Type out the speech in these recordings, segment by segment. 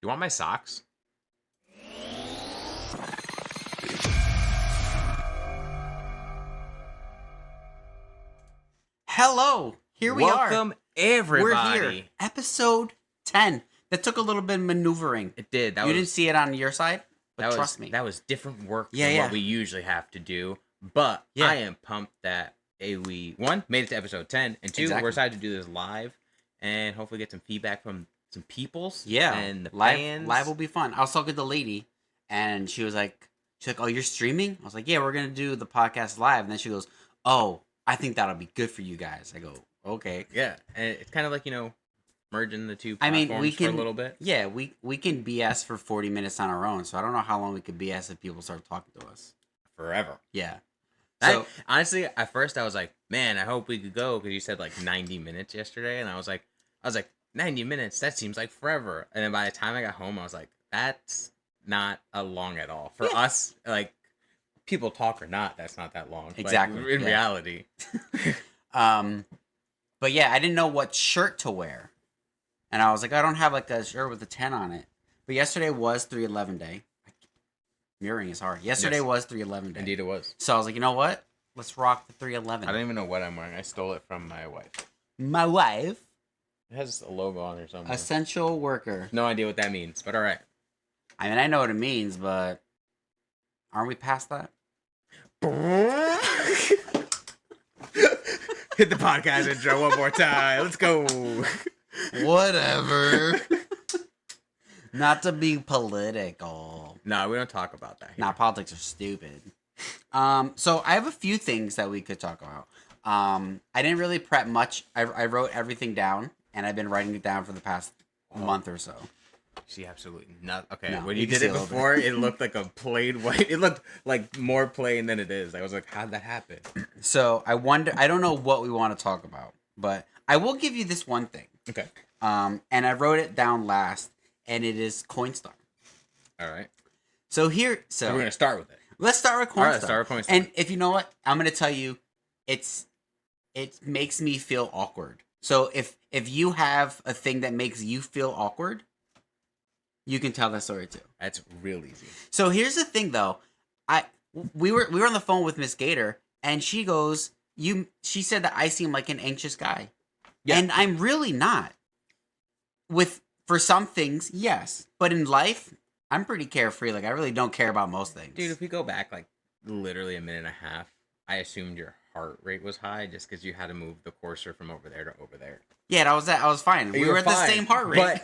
You want my socks? Hello, here we are. Welcome, everybody. We're here. Episode 10. That took a little bit of maneuvering. It did. You didn't see it on your side, but trust me. That was different work than what we usually have to do. But I am pumped that we, one, made it to episode 10, and two, we're excited to do this live and hopefully get some feedback from some peoples. Yeah. And the live, fans. Live will be fun. I was talking to the lady, and she was like, oh, you're streaming? I was like, yeah, we're going to do the podcast live. And then she goes, oh, I think that'll be good for you guys. I go, okay. Yeah. And it's kind of like, merging the two I platforms mean, we can, for a little bit. Yeah, we can BS for 40 minutes on our own, so I don't know how long we could BS if people start talking to us. Forever. Yeah. So, honestly, at first I was like, man, I hope we could go, because you said like 90 minutes yesterday, and I was like, 90 minutes, that seems like forever. And then by the time I got home, I was like, that's not long at all. For us, like, people talk or not, that's not that long. Exactly. Like, in reality. But yeah, I didn't know what shirt to wear. And I was like, I don't have like a shirt with a 10 on it. But yesterday was 3/11 day. Mirroring is hard. Yesterday was 3/11 day. Indeed it was. So I was like, you know what? Let's rock the 3/11. I don't even know what I'm wearing. I stole it from my wife. My wife? It has a logo on it or something. Essential worker. No idea what that means, but all right. I mean, I know what it means, but aren't we past that? Hit the podcast intro one more time. Let's go. Whatever. Not to be political. No, we don't talk about that here. Nah, politics are stupid. So I have a few things that we could talk about. I didn't really prep much. I wrote everything down, and I've been writing it down for the past month or so. See, absolutely not. Okay, No, when you you can did see it a little before, it looked like a plain white. It looked like more plain than it is. I was like, how'd that happen? So I don't know what we want to talk about, but I will give you this one thing. Okay. And I wrote it down last, and it is Coinstar. All right. So we're gonna start with it. Let's start with Coinstar. All right, let's start with Coinstar. And if you know what, I'm gonna tell you, it makes me feel awkward. So if you have a thing that makes you feel awkward, you can tell that story too. That's real easy. So here's the thing, though. We were on the phone with Miss Gator, and she goes, she said that I seem like an anxious guy, and I'm really not. For some things, yes, but in life, I'm pretty carefree. Like, I really don't care about most things. Dude, if we go back like literally a minute and a half, I assumed your heart rate was high just because you had to move the courser from over there to over there. Yeah, that was that. I was fine. We were at the same heart rate. But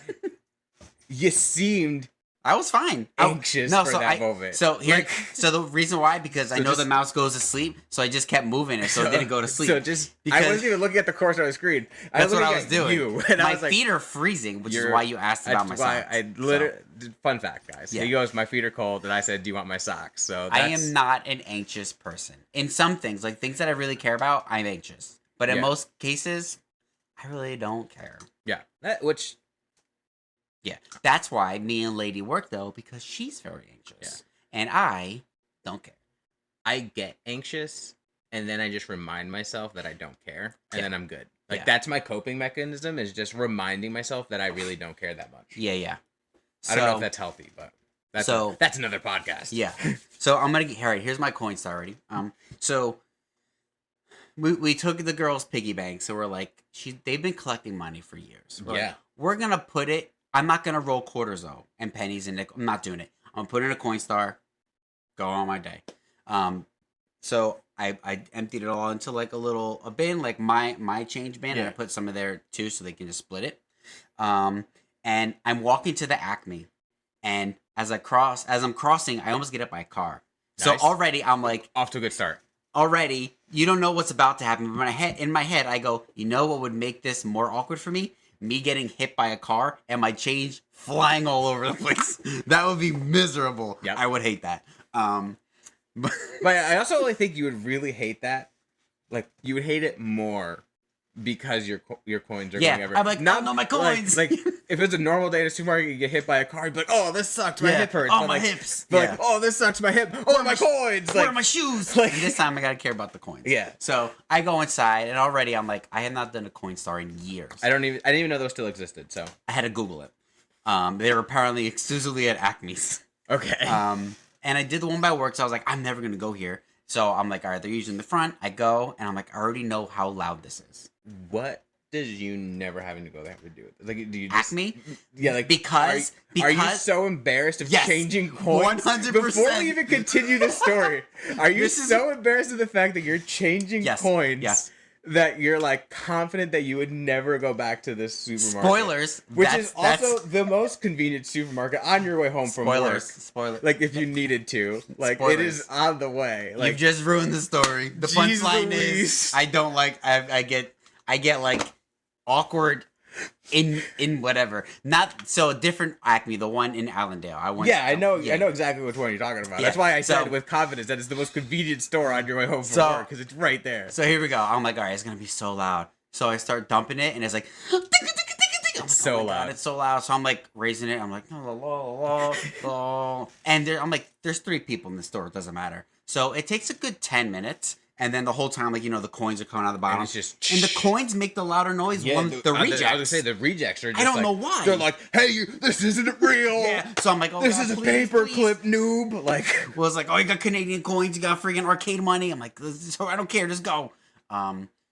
you seemed I was fine. Anxious for that moment. So the reason why, because I know the mouse goes to sleep, so I just kept moving it, so it didn't go to sleep. So I wasn't even looking at the cursor on the screen. That's what I was doing. You, and my I was feet are freezing, which is why you asked about my socks. Fun fact, guys. Yeah. He goes, my feet are cold, and I said, do you want my socks? So I am not an anxious person. In some things, like things that I really care about, I'm anxious. But in most cases, I really don't care. Yeah, Yeah, that's why me and Lady work, though, because she's very anxious. Yeah. And I don't care. I get anxious, and then I just remind myself that I don't care, and then I'm good. Like, that's my coping mechanism, is just reminding myself that I really don't care that much. Yeah. I don't know if that's healthy, but that's another podcast. Yeah. So I'm going to... All right, here's my Coinstar already. So we took the girls' piggy bank, so we're like... They've been collecting money for years. We're going to put it... I'm not going to roll quarters, though, and pennies and nickels. I'm not doing it. I'm going to put it in a Coinstar, go on my day. So I emptied it all into, like, a bin, like my change bin, and I put some of there, too, so they can just split it. And I'm walking to the Acme, and as I'm crossing, I almost get hit by a car. Nice. So already, I'm like... Off to a good start. Already, you don't know what's about to happen, but in my head, I go, you know what would make this more awkward for me? Me getting hit by a car and my change flying all over the place. That would be miserable. Yep. I would hate that. But I also think you would really hate that. Like, you would hate it more because your coins are going everywhere. I'm like, no, my coins. Like if it's a normal day in a supermarket, you get hit by a car, you'd be like, oh, this sucks, my hip hurts. Oh, my hips. Like, oh, this sucks, my hip. Oh, my coins. Where are my shoes? Like, and this time I gotta care about the coins. Yeah. So I go inside, and already I'm like, I have not done a Coinstar in years. I didn't even know those still existed. So I had to Google it. They were apparently exclusively at Acme's. Okay. And I did the one by work, so I was like, I'm never gonna go here. So I'm like, all right, they're usually in the front. I go, and I'm like, I already know how loud this is. What does you never having to go there have to do with it? Like, do you just, Acme? Yeah, like because are you so embarrassed of changing coins? 100%. Before we even continue this story, are you so embarrassed of the fact that you're changing coins? Yes. That you're like confident that you would never go back to this supermarket. Spoilers, which is also the most convenient supermarket on your way home from work. Spoilers. Like if you needed to, like Spoilers. it is on the way. Like, you've just ruined the story. The punchline is I don't like. I get like awkward in whatever. Not so different Acme, the one in Allendale. I know exactly which one you're talking about. Yeah. That's why I said with confidence that it's the most convenient store on your way home from work because it's right there. So here we go. I'm like, all right, it's gonna be so loud. So I start dumping it, and it's like, It's so loud. God, it's so loud. So I'm like raising it. I'm like, and I'm like, there's 3 people in the store. It doesn't matter. So it takes a good 10 minutes. And then the whole time, like, the coins are coming out of the bottom. And it's just... And the coins make the louder noise. Yeah, the rejects. I was going to say, the rejects are just I don't know why. They're like, hey, this isn't real. Yeah. So I'm like, oh, this God, is a please, paperclip noob. Like... Well, it's like, oh, you got Canadian coins. You got freaking arcade money. I'm like, I don't care. Just go.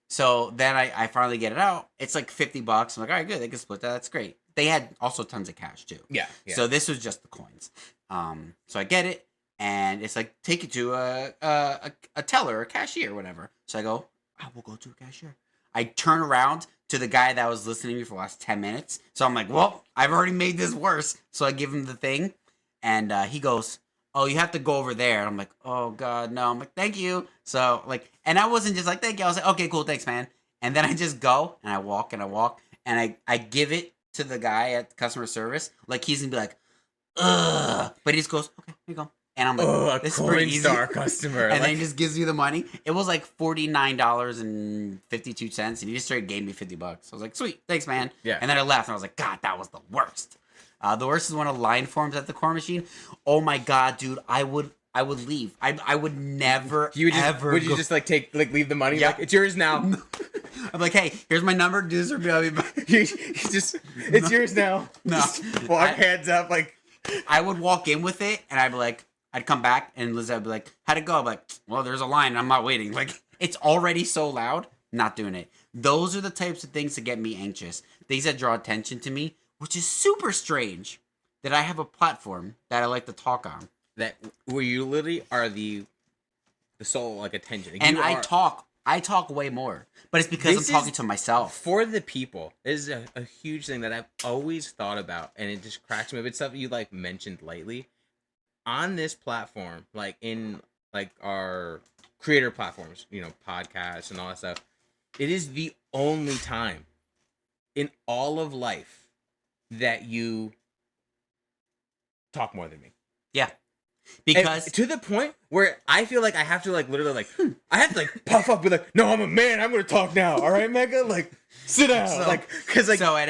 So then I finally get it out. It's like $50. I'm like, all right, good. They can split that. That's great. They had also tons of cash, too. Yeah. So this was just the coins. So I get it. And it's like, take it to a teller, a cashier, whatever. So I go, I will go to a cashier. I turn around to the guy that was listening to me for the last 10 minutes. So I'm like, well, I've already made this worse. So I give him the thing. And he goes, oh, you have to go over there. And I'm like, oh, God, no. I'm like, thank you. So, like, and I wasn't just like, thank you. I was like, okay, cool, thanks, man. And then I just go, and I walk, and I give it to the guy at customer service. Like, he's going to be like, ugh. But he just goes, okay, here you go. And I'm like, this is pretty easy. Coinstar customer. And then he just gives me the money. It was like $49.52, and he just straight gave me $50. I was like, sweet, thanks, man. Yeah. And then I left, and I was like, God, that was the worst. The worst is one of line forms at the core machine. Oh my God, dude, I would leave. I would never. Would you just like leave the money? Yeah. Like, it's yours now. I'm like, hey, here's my number. Do this or be it's yours now. No. Just walk hands up like. I would walk in with it, and I'd be like, I'd come back, and Liz would be like, how'd it go? I'm like, well, there's a line, and I'm not waiting. Like, it's already so loud, not doing it. Those are the types of things that get me anxious. Things that draw attention to me, which is super strange that I have a platform that I like to talk on. That where you literally are the sole like attention. Like, and I talk way more. But it's because I'm talking to myself. For the people. It is a huge thing that I've always thought about, and it just cracks me up. It's something you like mentioned lately. On this platform, like in like our creator platforms, podcasts and all that stuff, it is the only time in all of life that you talk more than me. Yeah. Because and to the point where I feel like I have to like literally like I have to like puff up with like, no, I'm a man, I'm gonna talk now. All right, Mega, like sit down. So, at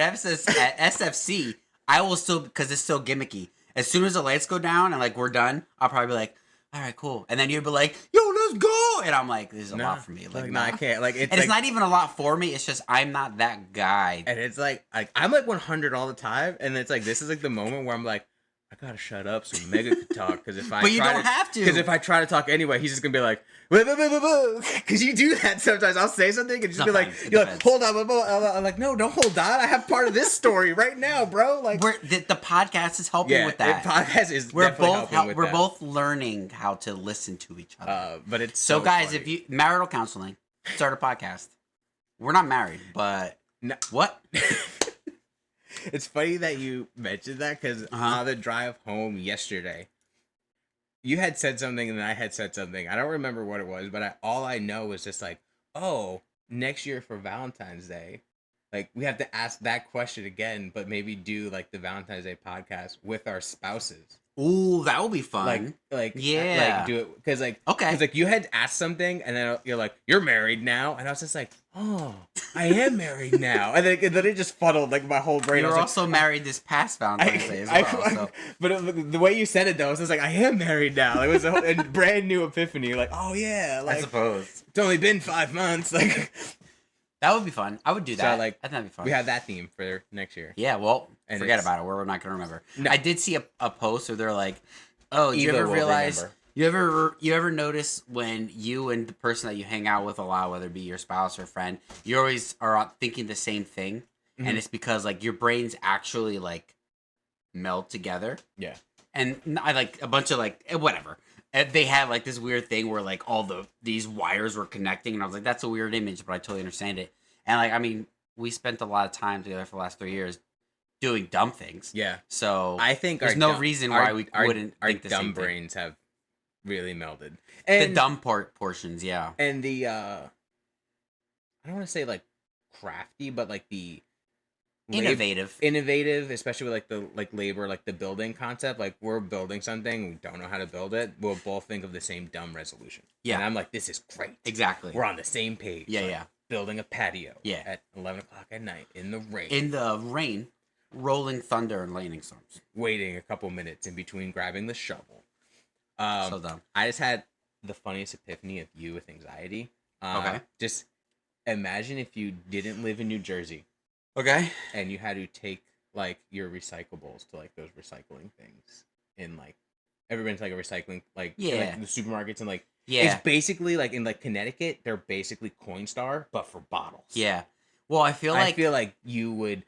SFC, I will still, because it's still gimmicky. As soon as the lights go down and like we're done, I'll probably be like, all right, cool. And then you'll be like, yo, let's go. And I'm like, this is a lot for me. Like, no, I can't. Like, it's not even a lot for me. It's just I'm not that guy. And it's like I'm like 100 all the time, and it's like this is like the moment where I'm like, I gotta shut up so Mega can talk, because if I but you don't have to. Because if I try to talk anyway, he's just gonna be like, because you do that sometimes. I'll say something and just be like, you're like, hold on, I'm like, no, don't hold on. I have part of this story right now, bro. Like, the podcast is helping with that. The podcast is definitely helping with that. We're both learning how to listen to each other. But it's so guys, funny. If you marital counseling, start a podcast. We're not married, but what? It's funny that you mentioned that, because on the drive home yesterday, you had said something and then I had said something. I don't remember what it was, but all I know was just like, oh, next year for Valentine's Day, like we have to ask that question again, but maybe do like the Valentine's Day podcast with our spouses. Ooh, that would be fun. Like do it because okay, because like you had asked something and then you're like, you're married now, and I was just like, oh, I am married now, and then it just fuddled like my whole brain. You were also married this past Valentine's Day as well. But the way you said it though, it was just like, I am married now. It was a brand new epiphany. Like, oh yeah, like I suppose it's only been 5 months. Like, That would be fun. I would do that. So like, I think that'd be fun. We have that theme for next year. Yeah, well, and forget about it. We're not gonna remember. No. I did see a post where they're like, "Oh, did you ever realize? You ever notice when you and the person that you hang out with a lot, whether it be your spouse or friend, you always are thinking the same thing, and it's because like your brains actually like meld together. Yeah, and I like a bunch of like whatever." They had like this weird thing where like all these wires were connecting, and I was like, "That's a weird image," but I totally understand it. And like, I mean, we spent a lot of time together for the last 3 years doing dumb things. Yeah. So I think there's no reason why we wouldn't think the dumb same brains have really melded. And the dumb portions, yeah. And the I don't want to say like crafty, but like the innovative, especially with like the labor, like the building concept. Like we're building something, we don't know how to build it. We'll both think of the same dumb resolution. Yeah, and I'm like, this is great. Exactly, we're on the same page. Yeah, like, yeah. Building a patio. Yeah, at 11 o'clock at night in the rain. Rolling thunder and lightning storms. Waiting a couple minutes in between grabbing the shovel. So dumb. I just had the funniest epiphany of you with anxiety. Okay. Just imagine if you didn't live in New Jersey. Okay. And you had to take like your recyclables to like those recycling things in like ever been to like a recycling like in, like, the supermarkets and like it's basically like in like Connecticut they're basically Coinstar but for bottles. Yeah. Well, I feel like you would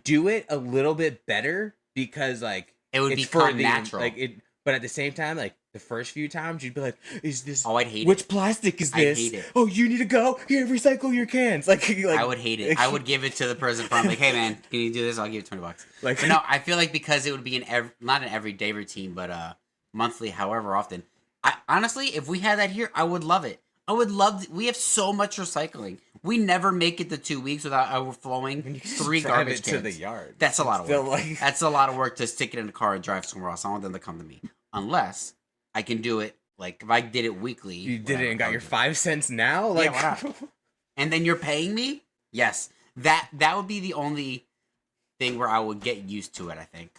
do it a little bit better because like it would become natural. Like it, but at the same time like the first few times you'd be like, "Is this? Oh, I'd hate which plastic is this? I'd hate it. Oh, you need to go here, recycle your cans." Like I would hate it. I would give it to the person from like, "Hey man, can you do this? I'll give you $20." Like, but no, I feel like because it would be not an everyday routine, but monthly, however often. I honestly, if we had that here, I would love it. I would love. We have so much recycling. We never make it to 2 weeks without overflowing 3 garbage cans to the yard. That's a lot of work. That's a lot of work to stick it in the car and drive somewhere else. I want them to come to me, unless I can do it. Like if I did it weekly, you did it and got your 5 cents now. Like, yeah, why not? And then you're paying me. Yes, that would be the only thing where I would get used to it. I think.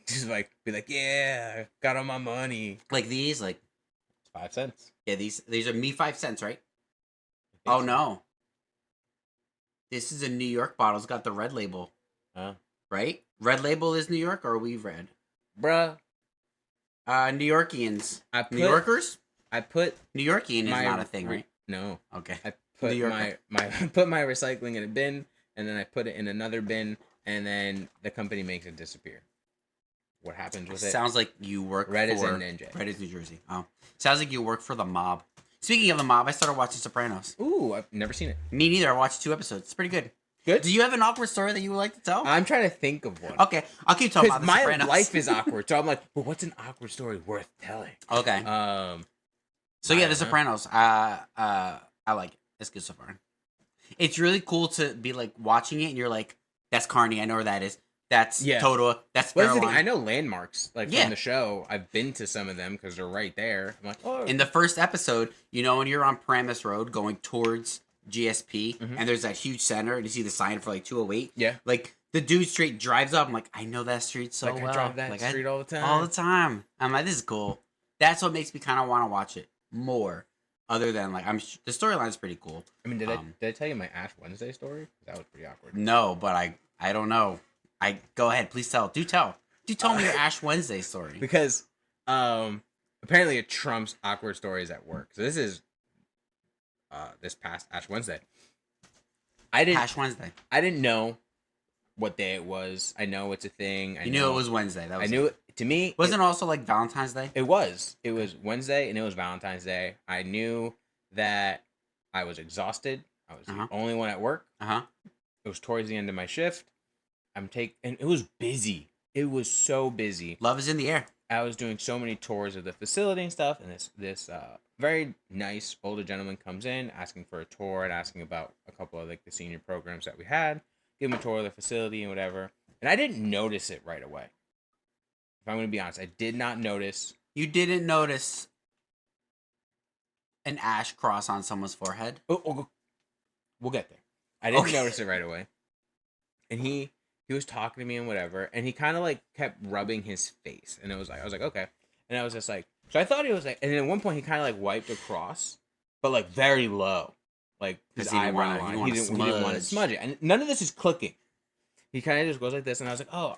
Just like be like, yeah, got all my money. Like these, like 5 cents. Yeah, these are me 5 cents, right? Oh no, this is a New York bottle. It's got the red label. Right? Red label is New York, or are we red? Bruh. New Yorkians. New Yorkers? I put New Yorkian is not a thing, right? No. Okay. I put put my recycling in a bin, and then I put it in another bin, and then the company makes it disappear. What happens with it? Sounds like you work Red for... is in NJ. Red is New Jersey. Oh. Sounds like you work for the mob. Speaking of the mob, I started watching Sopranos. Ooh, I've never seen it. Me neither. I watched 2 episodes. It's pretty good. Good? Do you have an awkward story that you would like to tell? I'm trying to think of one. Okay. I'll keep talking about the Sopranos. My life is awkward, so I'm like, well, what's an awkward story worth telling? Okay. So yeah, the Sopranos. I like it. It's good so far. It's really cool to be like watching it and you're like, that's Carney. I know where that is. That's Toto. That's Caroline. I know landmarks like from the show. I've been to some of them because they're right there. I'm like, oh. In the first episode, you know, when you're on Paramus Road going towards GSP, and there's that huge center, and you see the sign for like 208. Yeah. Like the dude straight drives up. I'm like, I know that street so well. I drive that street all the time. All the time. I'm like, this is cool. That's what makes me kind of want to watch it more. Other than like, the storyline's pretty cool. I mean, did I tell you my Ash Wednesday story? That was pretty awkward. No, but I don't know. Go ahead, please tell. Do tell me your Ash Wednesday story. Because apparently it trumps awkward stories at work. So this is this past Ash Wednesday. Ash Wednesday. I didn't know what day it was. I know it's a thing. You knew it was Wednesday. I knew it. To me, wasn't it also like Valentine's Day? It was. It was Wednesday and it was Valentine's Day. I knew that I was exhausted. I was the only one at work. It was towards the end of my shift. and it was busy. It was so busy. Love is in the air. I was doing so many tours of the facility and stuff, and this very nice older gentleman comes in asking for a tour and asking about a couple of like the senior programs that we had. Give him a tour of the facility and whatever. And I didn't notice it right away. If I'm going to be honest, I did not notice. You didn't notice an ash cross on someone's forehead? Oh, we'll get there. I didn't notice it right away. And he was talking to me and whatever, and he kind of like kept rubbing his face, and I was like, okay, and I was just like, so I thought he was like, and then at one point he kind of like wiped across, but like very low, like his 'Cause he didn't eyebrow wanna- line. he He didn't didn't wanna want to smudge. smudge it, and none of this is clicking. He kind of just goes like this, and I was like, "Oh,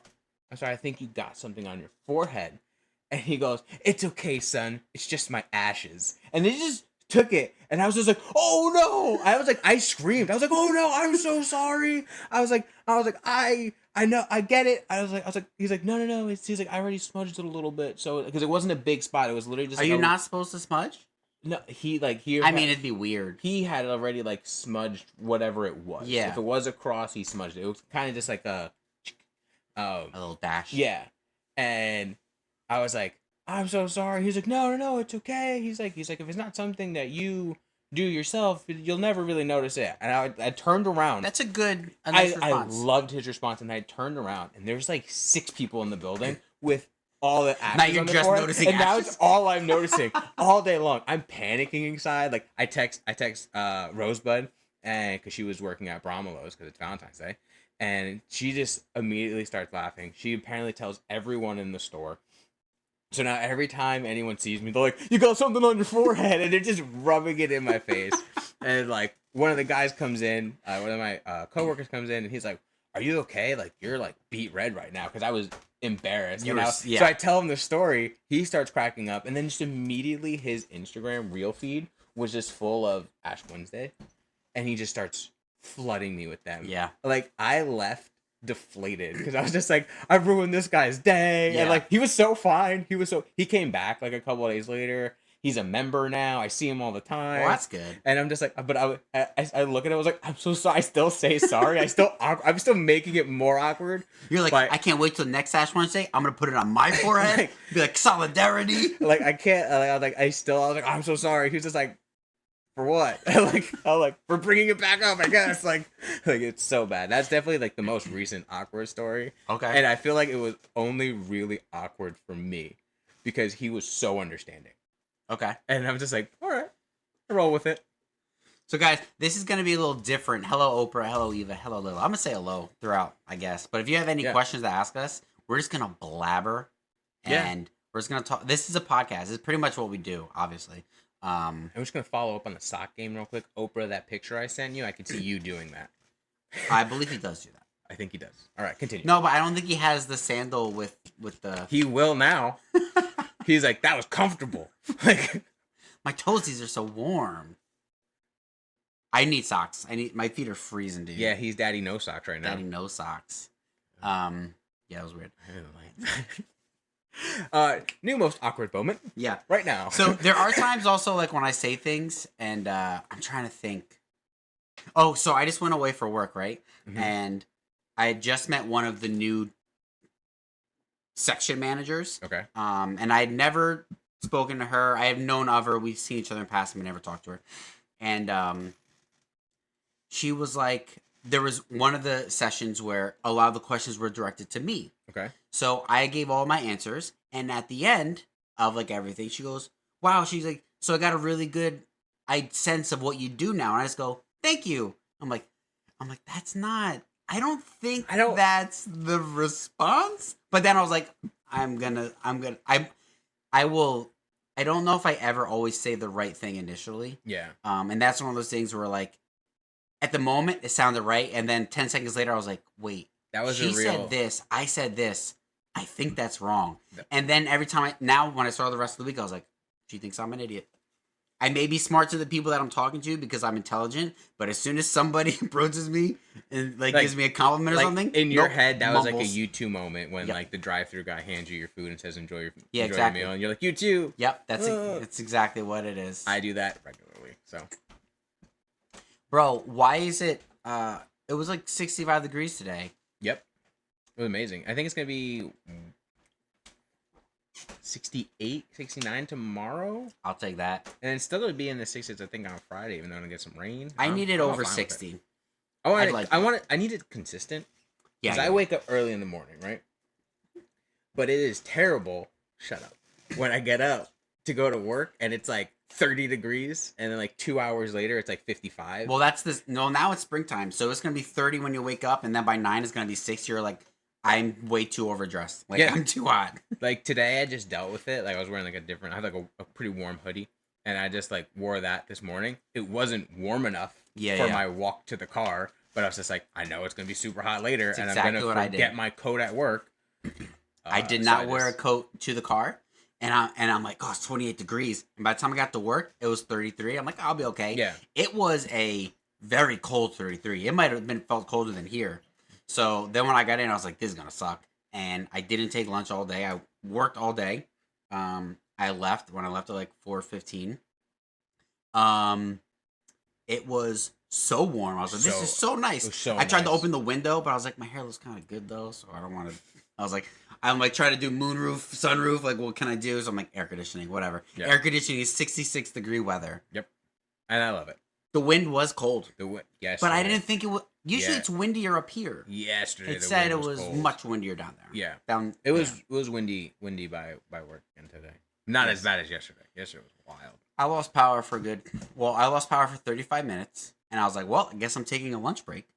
I'm sorry. I think you got something on your forehead." And he goes, "It's okay, son. It's just my ashes." And they just took it, and I was just like, "Oh no!" I was like, I screamed. I was like, "Oh no! I'm so sorry." I know, I get it. He's like, no. He's like, I already smudged it a little bit, so because it wasn't a big spot, it was literally just. Are like you not supposed to smudge? No, I mean, it'd be weird. He had already like smudged whatever it was. Yeah. If it was a cross, he smudged it. It was kind of just like a little dash. Yeah. And I was like, "I'm so sorry." He's like, no, it's okay. He's like, if it's not something that you do yourself, you'll never really notice it. And I turned around. That's a nice response. I loved his response, and I turned around, and there's like 6 people in the building with all the ashes. Now you're on the just forehead, noticing and now ashes? it's all I'm noticing all day long. I'm panicking inside. Like I text Rosebud, and because she was working at Bromelo's because it's Valentine's Day, and she just immediately starts laughing. She apparently tells everyone in the store. So now every time anyone sees me, they're like, "You got something on your forehead," and they're just rubbing it in my face. And like one of the guys comes in, one of my coworkers comes in, and he's like, "Are you okay? Like you're like beat red right now," because I was embarrassed. So I tell him the story. He starts cracking up, and then just immediately his Instagram reel feed was just full of Ash Wednesday, and he just starts flooding me with them. Yeah. Like I left deflated because I was just like, I ruined this guy's day. Yeah. And like he was so fine. He came back like a couple of days later. He's a member now. I see him all the time. Well, that's good. And I'm just like, but I look at it. I was like, I'm so sorry. I still say sorry. I'm still making it more awkward. You're like, I can't wait till next Ash Wednesday. I'm gonna put it on my forehead. Be like solidarity. Like I can't. I was like, I'm so sorry. He was just like, for what? I'm like, for bringing it back up, I guess. Like it's so bad. That's definitely like the most recent awkward story. Okay. And I feel like it was only really awkward for me because he was so understanding. Okay. And I'm just like, all right, I roll with it. So guys, this is gonna be a little different. Hello Oprah, hello Eva, hello Lil. I'm gonna say hello throughout, I guess. But if you have any questions to ask us, we're just gonna blabber, and we're just gonna talk. This is a podcast. This is pretty much what we do, obviously. I'm just gonna follow up on the sock game real quick. Oprah, that picture I sent you, I can see you doing that. I believe he does do that. I think he does. All right, continue. No, but I don't think he has the sandal with the. He will now. He's like, that was comfortable. Like my toesies are so warm. I need socks. My feet are freezing, dude. Yeah, he's daddy no socks right now. Daddy no socks. Yeah, it was weird. I didn't like that. New most awkward moment. Yeah. Right now. So there are times also like when I say things and I'm trying to think. Oh, so I just went away for work, right? Mm-hmm. And I had just met one of the new section managers. Okay. And I had never spoken to her. I have known of her. We've seen each other in passing, but never talked to her. And she was like, there was one of the sessions where a lot of the questions were directed to me. Okay. So I gave all my answers, and at the end of like everything, she goes, "Wow." She's like, "So I got a really good sense of what you do now." And I just go, "Thank you." I'm like, that's not. I don't think that's the response. But then I was like, I will. I don't know if I ever always say the right thing initially. Yeah. And that's one of those things where like, at the moment it sounded right, and then 10 seconds later I was like, wait. That was she said this. I said this. I think that's wrong. And then every time when I saw the rest of the week, I was like, she thinks I'm an idiot. I may be smart to the people that I'm talking to because I'm intelligent, but as soon as somebody approaches me and like gives me a compliment or something, in your head that was like a you too moment when like the drive-through guy hands you your food and says enjoy your exactly. your meal, and you're like, you too. Yep, that's exactly what it is. I do that regularly. So, bro, why is it? It was like 65 degrees today. Yep. It was amazing. I think it's going to be 68, 69 tomorrow. I'll take that. And it's still going to be in the 60s, I think, on Friday, even though I'm going to get some rain. I need it over 60. I need it consistent. Yeah. Because I wake up early in the morning, right? But it is terrible. Shut up. When I get up to go to work and it's like 30 degrees, and then like 2 hours later it's like 55. Well, now it's springtime, so it's gonna be 30 when you wake up, and then by 9 it's gonna be 60. You're like, I'm way too overdressed. Like, I'm too hot. Like today I just dealt with it. Like I was wearing like I had like a pretty warm hoodie, and I just like wore that this morning. It wasn't warm enough for my walk to the car, but I was just like, I know it's gonna be super hot later, That's and exactly I'm gonna forget my coat at work. I did not wear a coat to the car, and I'm like, oh, it's 28 degrees. And by the time I got to work, it was 33. I'm like, I'll be okay. Yeah. It was a very cold 33. It might have felt colder than here. So then when I got in, I was like, this is gonna suck. And I didn't take lunch all day. I worked all day. I left when I left at like 4:15. It was so warm. I was like, this is so nice. I tried to open the window, but I was like, my hair looks kind of good though, so I don't want to. I was like, I'm like trying to do moonroof, sunroof. Like, what can I do? So I'm like, air conditioning, whatever. Yeah. Air conditioning is 66-degree weather. Yep, and I love it. The wind was cold. Yes, but I didn't think it was. Usually it's windier up here. Yesterday, it said it was much windier down there. Yeah, down. It was windy by work again today. Not as bad as yesterday. Yesterday was wild. I lost power for good. Well, I lost power for 35 minutes, and I was like, well, I guess I'm taking a lunch break.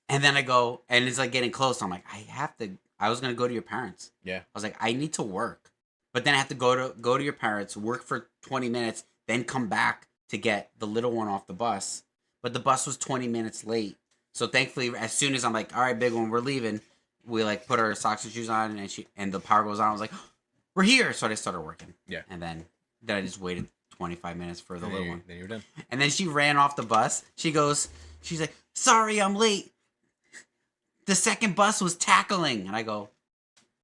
And then I go, and it's like getting close. I'm like, I have to. I was gonna go to your parents. Yeah. I was like, I need to work, but then I have to go to your parents, work for 20 minutes, then come back to get the little one off the bus. But the bus was 20 minutes late. So thankfully, as soon as I'm like, all right, big one, we're leaving, we like put our socks and shoes on, and the power goes on. I was like, we're here. So I started working. Yeah. And then I just waited 25 minutes for the little one. Then you're done. And then she ran off the bus. She's like, sorry, I'm late. The second bus was tackling. And I go,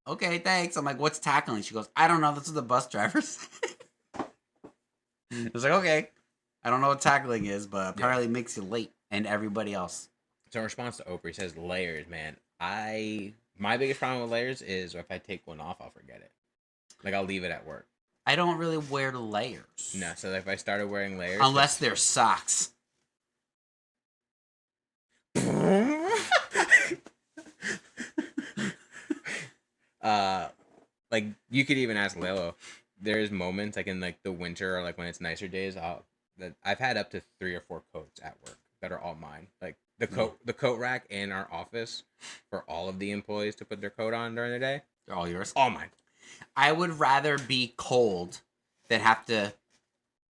okay, thanks. I'm like, what's tackling? She goes, I don't know. That's what the bus driver said. I was like, okay. I don't know what tackling is, but apparently it makes you late and everybody else. So in response to Oprah, he says layers, man. My biggest problem with layers is if I take one off, I'll forget it. Like, I'll leave it at work. I don't really wear layers. No, so if I started wearing layers... Unless they're socks. Like, you could even ask Lilo. There's moments, like, in, like, the winter or, like, when it's nicer days, I've had up to 3 or 4 coats at work that are all mine. Like, the coat rack in our office for all of the employees to put their coat on during the day. They're all yours? All mine. I would rather be cold than have to...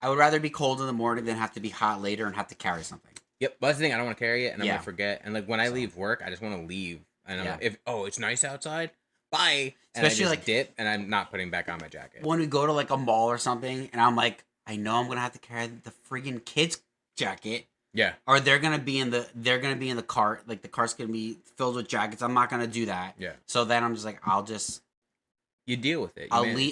I would rather be cold in the morning than have to be hot later and have to carry something. Yep, but that's the thing. I don't want to carry it, and I'm going to forget. And, like, when I leave work, I just want to leave. And I'm like, it's nice outside, bye. And especially, I just dip, and I'm not putting back on my jacket. When we go to, like, a mall or something, and I'm like, I know I'm going to have to carry the friggin' kids' jacket. Yeah. Or they're going to be in the cart. Like, the cart's going to be filled with jackets. I'm not going to do that. Yeah. So then I'm just like, you deal with it.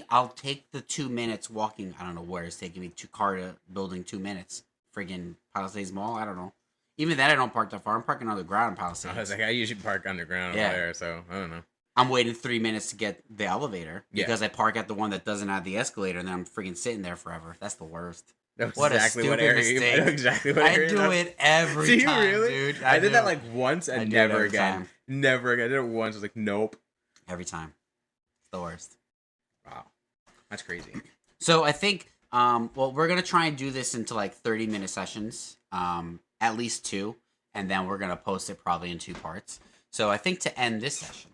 I'll take the 2 minutes walking. I don't know where it's taking me to Carter building 2 minutes. Friggin' Palisades Mall. I don't know. Even that I don't park that far. I'm parking on the ground in Palisades. I was like, I usually park underground over there, so I don't know. I'm waiting 3 minutes to get the elevator because I park at the one that doesn't have the escalator, and then I'm friggin' sitting there forever. That's the worst. What exactly a stupid mistake. I do it every time, really? Dude. I did that like once and never again. Never again. I did it once. I was like, nope. Every time. It's the worst. Wow. That's crazy. So I think, we're going to try and do this into like 30-minute sessions, at least 2, and then we're going to post it probably in 2 parts. So I think to end this session,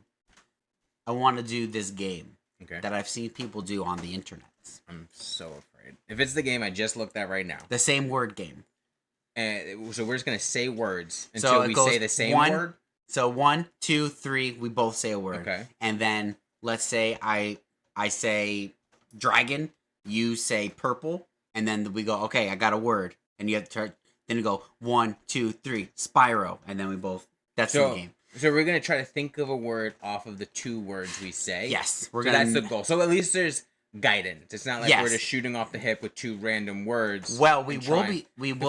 I want to do this game that I've seen people do on the internet. I'm so afraid. If it's the game I just looked at right now. The same word game. And so we're just going to say words until we say the same word? So 1, 2, 3, we both say a word. Okay. And then let's say I say dragon, you say purple, and then we go, okay, I got a word. And you have to then you go 1, 2, 3, Spyro. And then we both, that's the game. So we're going to try to think of a word off of the 2 words we say. Yes. That's the goal. So at least there's guidance. It's not like we're just shooting off the hip with 2 random words. Well, we will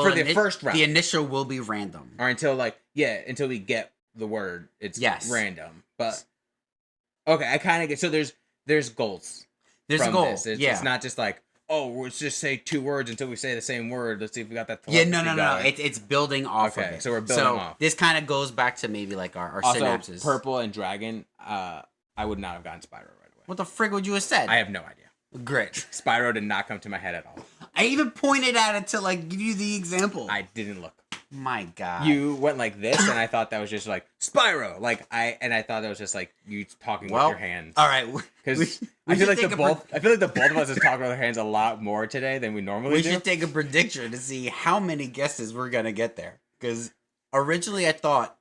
for the first round. The initial will be random. Or until we get the word. It's random. But okay, I kind of get. So there's goals. There's a goal. It's not just like, oh, let's just say 2 words until we say the same word. Let's see if we got that. No. It's building off of it. So we're building off. This kind of goes back to maybe like our also, synapses. Purple and dragon. I would not have gotten Spyro right away. What the frig would you have said? I have no idea. Great. Spyro did not come to my head at all. I even pointed at it to like give you the example. I didn't look. My God. You went like this, and I thought that was just like Spyro. I thought that was just like you talking with your hands. All right, because I feel like the both of us is talking with our hands a lot more today than we normally do. We should take a prediction to see how many guesses we're gonna get there. Because originally I thought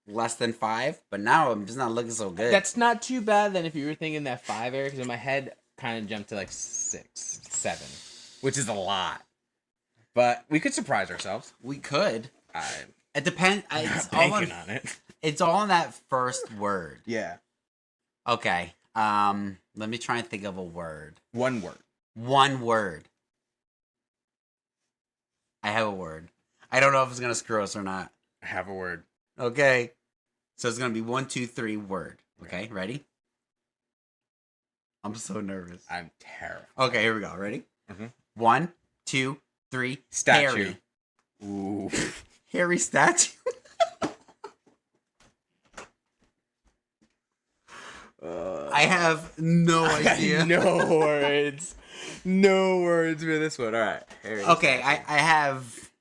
less than 5, but now I'm just not looking so good. That's not too bad then if you were thinking that 5 area, because in my head kind of jumped to like 6, 7, which is a lot. But we could surprise ourselves. We could. It depends. It's all on it. It's all in that first word. Yeah. Okay. Let me try and think of a word. One word. One word. I have a word. I don't know if it's gonna screw us or not. I have a word. Okay. So it's gonna be 1, 2, 3 word. Okay, ready? I'm so nervous. I'm terrified. Okay, here we go. Ready? Mm-hmm. 1, 2, 3. Statue. Harry. Ooh. Harry statue. I have no idea. No words. No words for this one. All right. Harry Okay, statue. I have.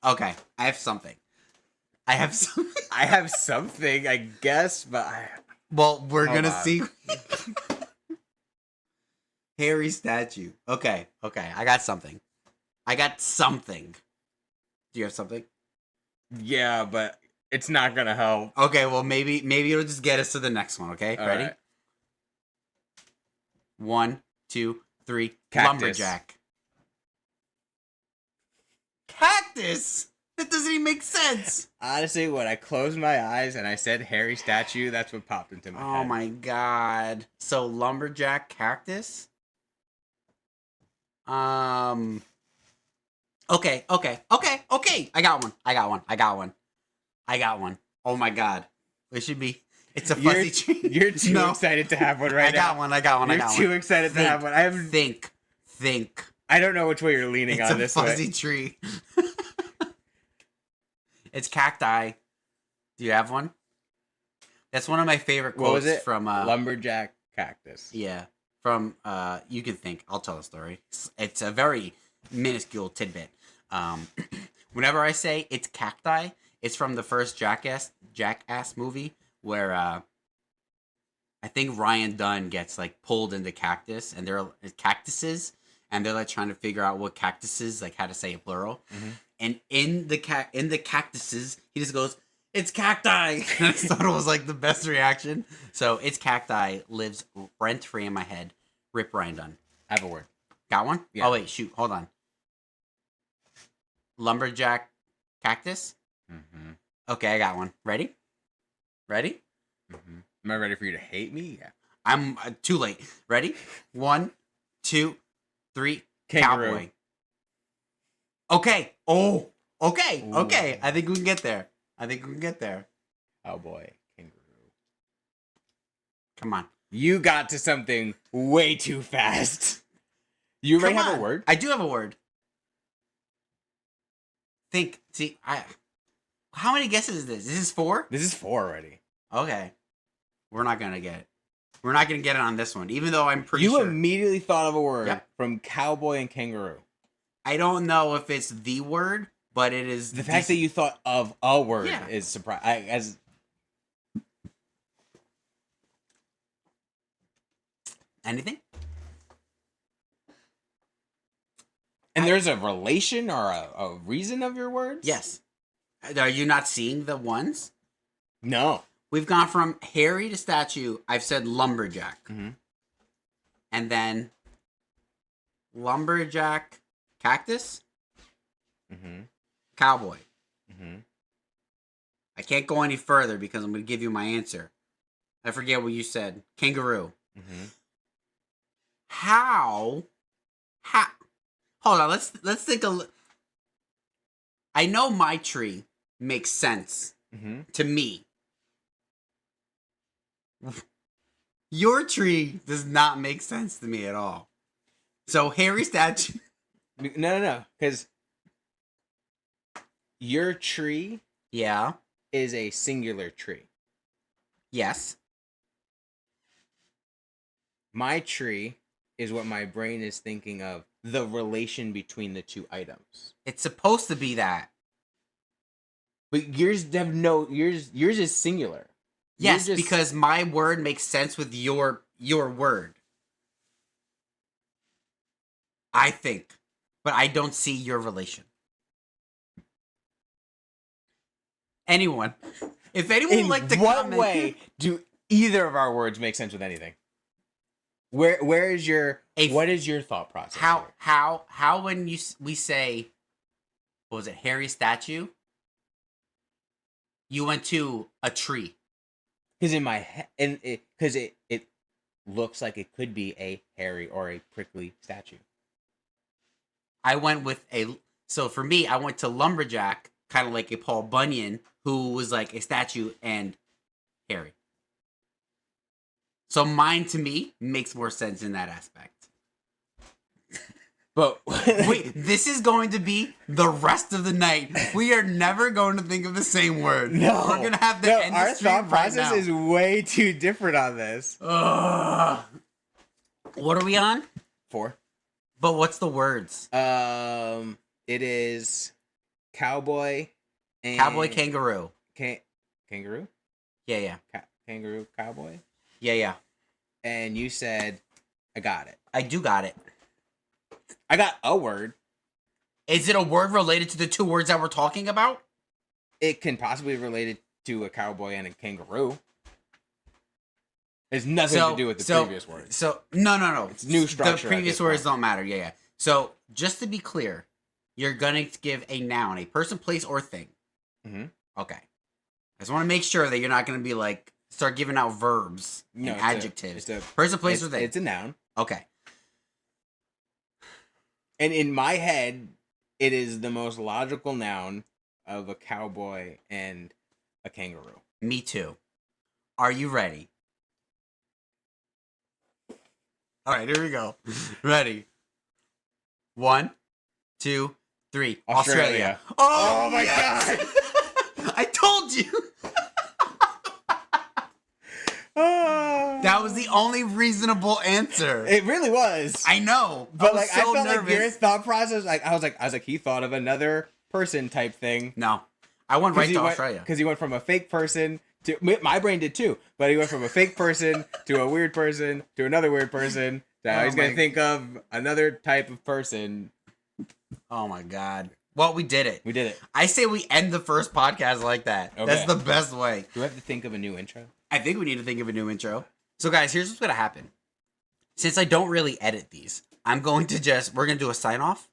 Okay, I have something. I have something. I have something, I guess, but Well, we're Hold gonna on. see. Harry statue. Okay, I got something. Do you have something? yeah, but it's not gonna help. Okay, well maybe it'll just get us to the next one. Okay, All ready? right. 1, 2, 3. Cactus. Lumberjack. Cactus. That doesn't even make sense. Honestly, when I closed my eyes and I said Harry statue, that's what popped into my head. Oh my God. So lumberjack cactus? Okay. I got one. Oh my God. It should be. It's a fuzzy tree. You're too excited to have one right now. I got one. You're too excited to have one. I have. Think. I don't know which way you're leaning It's on a this fuzzy way. tree. It's cacti. Do you have one? That's one of my favorite quotes. What was it? From Lumberjack cactus. Yeah. From You Can Think. I'll tell the story. It's a very minuscule tidbit. Whenever I say it's cacti, it's from the first Jackass movie where I think Ryan Dunn gets like pulled into cactuses, and they're like trying to figure out what cactuses, like how to say it plural. Mm-hmm. And in the cactuses, he just goes, "It's cacti." And I thought it was like the best reaction. So it's cacti lives rent free in my head. Rip Ryan Dunn. I have a word. Got one? Yeah. Oh wait, shoot, hold on. Lumberjack cactus. Mm-hmm. Okay, I got one. Ready? Mm-hmm. Am I ready for you to hate me? Yeah. I'm too late. Ready? 1, 2, 3. Kangaroo. Cowboy. Okay. Oh. Okay. Ooh. Okay. I think we can get there. Cowboy. Kangaroo. Come on. You got to something way too fast. You already have a word? I do have a word. Think. See, how many guesses is this? This is 4? This is 4 already. Okay. We're not gonna get it. We're not gonna get it on this one, even though I'm pretty You sure. immediately thought of a word Yep. from cowboy and kangaroo. I don't know if it's the word, but it is The fact that you thought of a word Yeah. is surprising. Anything? And there's a relation or a reason of your words? Yes. Are you not seeing the ones? No. We've gone from Harry to statue. I've said lumberjack. Mm-hmm. And then lumberjack cactus, Mm-hmm. cowboy. Mm-hmm. I can't go any further because I'm going to give you my answer. I forget what you said. Kangaroo. Mm-hmm. How? Hold on. Let's think I know my tree makes sense Mm-hmm. to me. Your tree does not make sense to me at all. So Harry statue. No. Because your tree Yeah. is a singular tree. Yes. My tree is what my brain is thinking of the relation between the two items. It's supposed to be that. But yours is singular. Yes, because my word makes sense with your word. I think. But I don't see your relation. Anyone. If anyone would like to comment. What way do either of our words make sense with anything? Where is your what is your thought process? How when we say, what was it, hairy statue? You went to a tree. Because in my head, because it looks like it could be a hairy or a prickly statue. I went with so for me, I went to lumberjack, kind of like a Paul Bunyan, who was like a statue and hairy. So mine, to me, makes more sense in that aspect. But wait, this is going to be the rest of the night. We are never going to think of the same word. No, we're gonna have to end our thought process is way too different on this. What are we on? 4. But what's the words? It is cowboy and kangaroo. Kangaroo? Yeah. Kangaroo cowboy? Yeah. And you said, I got it. I do got it. I got a word. Is it a word related to the two words that we're talking about? It can possibly be related to a cowboy and a kangaroo. It's nothing to do with the previous word. So, no. It's new structure. The previous words don't matter. Yeah. So, just to be clear, you're going to give a noun, a person, place, or thing. Mm-hmm. Okay. I just want to make sure that you're not going to be like, start giving out verbs and adjectives. It's a person, place, or thing. It's a noun. Okay. And in my head, it is the most logical noun of a cowboy and a kangaroo. Me too. Are you ready? All right, here we go. Ready. 1, 2, 3. Australia. Oh my God. I told you. That was the only reasonable answer. It really was. I know. But I felt nervous. Like your thought process, I was like, he thought of another person type thing. No. I went right to Australia. Because he went from a fake person to, my brain did too, but he went from a fake person to a weird person to another weird person. Now he's going to think of another type of person. Oh my God. Well, we did it. We did it. I say we end the first podcast like that. Okay. That's the best way. Do we have to think of a new intro? I think we need to think of a new intro. So guys, here's what's going to happen. Since I don't really edit these, we're going to do a sign off.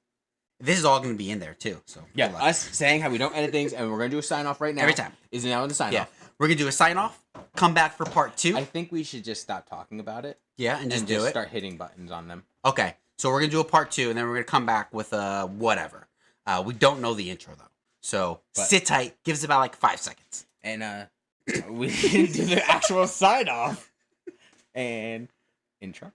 This is all going to be in there too. So yeah, us saying how we don't edit things and we're going to do a sign off right now. Every time. Is now in the sign off. We're going to do a sign off. Come back for part 2. I think we should just stop talking about it. Yeah, and just do it. Start hitting buttons on them. Okay. So we're going to do a part 2 and then we're going to come back with whatever. We don't know the intro though. So sit tight. Give us about like 5 seconds. And we can do the actual sign off and intro.